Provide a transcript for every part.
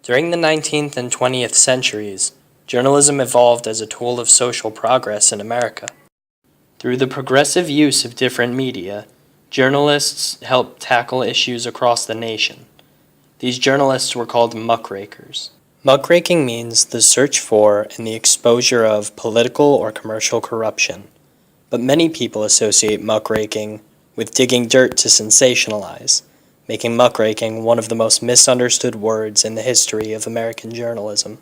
During the 19th and 20th centuries, journalism evolved as a tool of social progress in America. Through the progressive use of different media, journalists helped tackle issues across the nation. These journalists were called muckrakers. Muckraking means the search for and the exposure of political or commercial corruption, but many people associate muckraking with digging dirt to sensationalize, making muckraking one of the most misunderstood words in the history of American journalism.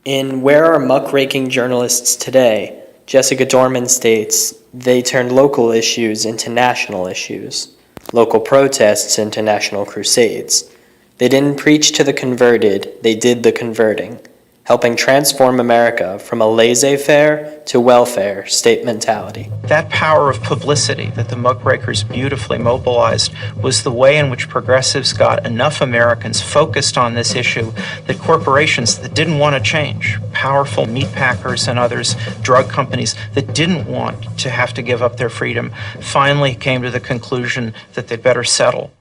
In Where Are Muckraking Journalists Today?, Jessica Dorman states, they turned local issues into national issues, local protests into national crusades. They didn't preach to the converted, they did the converting, helping transform America from a laissez-faire to welfare state mentality. That power of publicity that the muckrakers beautifully mobilized was the way in which progressives got enough Americans focused on this issue that corporations that didn't want to change, powerful meat packers and others, drug companies that didn't want to have to give up their freedom, finally came to the conclusion that they'd better settle.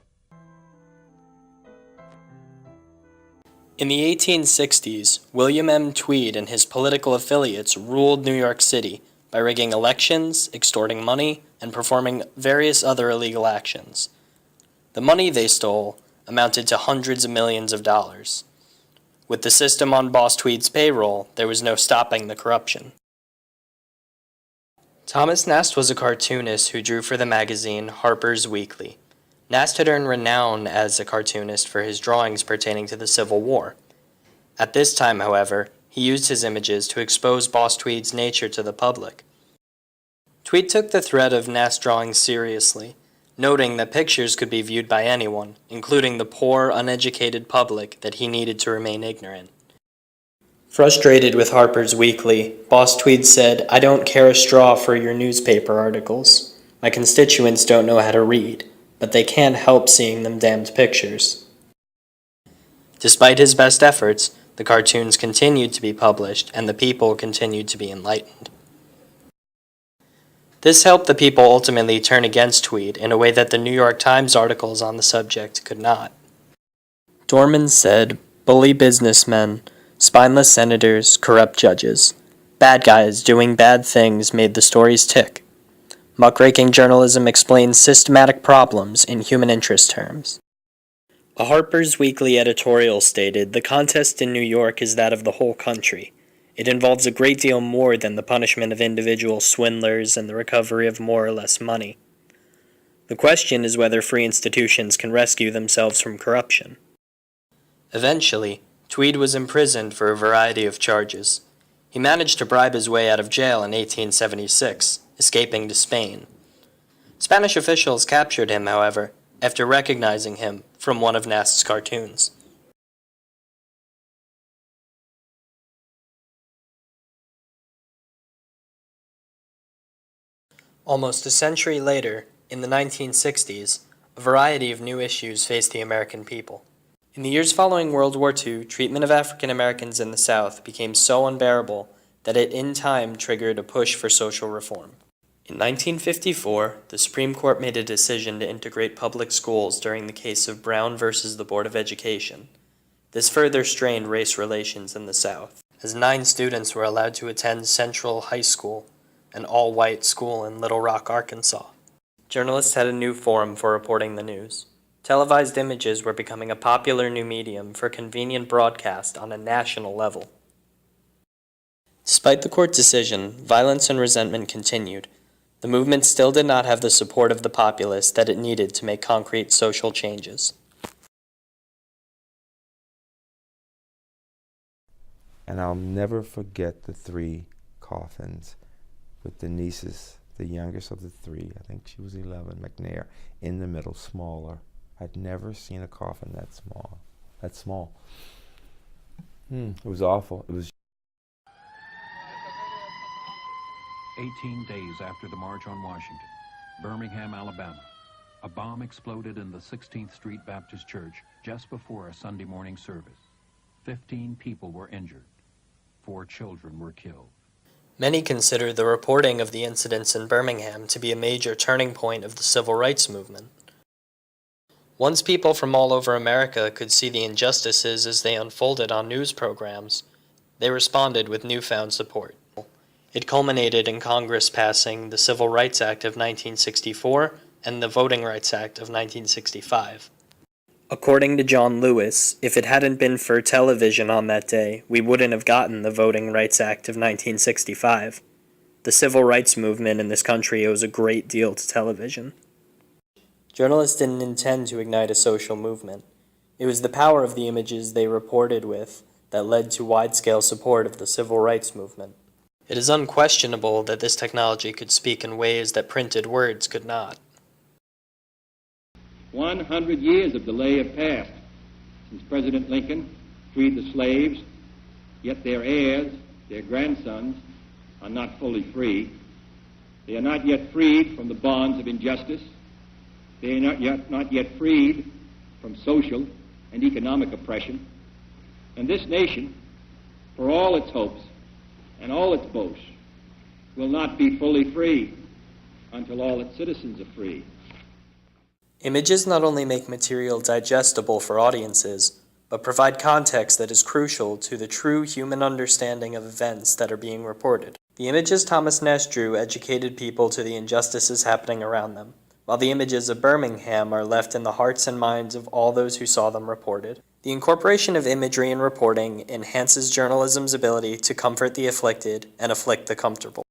In the 1860s, William M. Tweed and his political affiliates ruled New York City by rigging elections, extorting money, and performing various other illegal actions. The money they stole amounted to hundreds of millions of dollars. With the system on Boss Tweed's payroll, there was no stopping the corruption. Thomas Nast was a cartoonist who drew for the magazine Harper's Weekly. Nast had earned renown as a cartoonist for his drawings pertaining to the Civil War. At this time, however, he used his images to expose Boss Tweed's nature to the public. Tweed took the threat of Nast's drawings seriously, noting that pictures could be viewed by anyone, including the poor, uneducated public that he needed to remain ignorant. Frustrated with Harper's Weekly, Boss Tweed said, "I don't care a straw for your newspaper articles. My constituents don't know how to read, but they can't help seeing them damned pictures." Despite his best efforts, the cartoons continued to be published and the people continued to be enlightened. This helped the people ultimately turn against Tweed in a way that the New York Times articles on the subject could not. Dorman said, "Bully businessmen, spineless senators, corrupt judges. Bad guys doing bad things made the stories tick. Muckraking journalism explains systematic problems in human interest terms." A Harper's Weekly editorial stated, "The contest in New York is that of the whole country. It involves a great deal more than the punishment of individual swindlers and the recovery of more or less money. The question is whether free institutions can rescue themselves from corruption." Eventually, Tweed was imprisoned for a variety of charges. He managed to bribe his way out of jail in 1876, escaping to Spain. Spanish officials captured him, however, after recognizing him from one of Nast's cartoons. Almost a century later, in the 1960s, a variety of new issues faced the American people. In the years following World War II, treatment of African Americans in the South became so unbearable that it in time triggered a push for social reform. In 1954, the Supreme Court made a decision to integrate public schools during the case of Brown versus the Board of Education. This further strained race relations in the South, as 9 students were allowed to attend Central High School, an all-white school in Little Rock, Arkansas. Journalists had a new forum for reporting the news. Televised images were becoming a popular new medium for convenient broadcast on a national level. Despite the court decision, violence and resentment continued. The movement still did not have the support of the populace that it needed to make concrete social changes. And I'll never forget the 3 coffins with the nieces, the youngest of the 3, I think she was 11, McNair, in the middle, smaller. I'd never seen a coffin that small. It was awful. It was 18 days after the March on Washington, Birmingham, Alabama, a bomb exploded in the 16th Street Baptist Church just before a Sunday morning service. 15 people were injured. 4 children were killed. Many consider the reporting of the incidents in Birmingham to be a major turning point of the civil rights movement. Once people from all over America could see the injustices as they unfolded on news programs, they responded with newfound support. It culminated in Congress passing the Civil Rights Act of 1964 and the Voting Rights Act of 1965. According to John Lewis, if it hadn't been for television on that day, we wouldn't have gotten the Voting Rights Act of 1965. The civil rights movement in this country owes a great deal to television. Journalists didn't intend to ignite a social movement. It was the power of the images they reported with that led to wide-scale support of the civil rights movement. It is unquestionable that this technology could speak in ways that printed words could not. 100 years of delay have passed since President Lincoln freed the slaves, yet their heirs, their grandsons, are not fully free. They are not yet freed from the bonds of injustice. They are not yet freed from social and economic oppression. And this nation, for all its hopes and all its boasts, will not be fully free until all its citizens are free. Images not only make material digestible for audiences, but provide context that is crucial to the true human understanding of events that are being reported. The images Thomas Nash drew educated people to the injustices happening around them, while the images of Birmingham are left in the hearts and minds of all those who saw them reported. The incorporation of imagery in reporting enhances journalism's ability to comfort the afflicted and afflict the comfortable.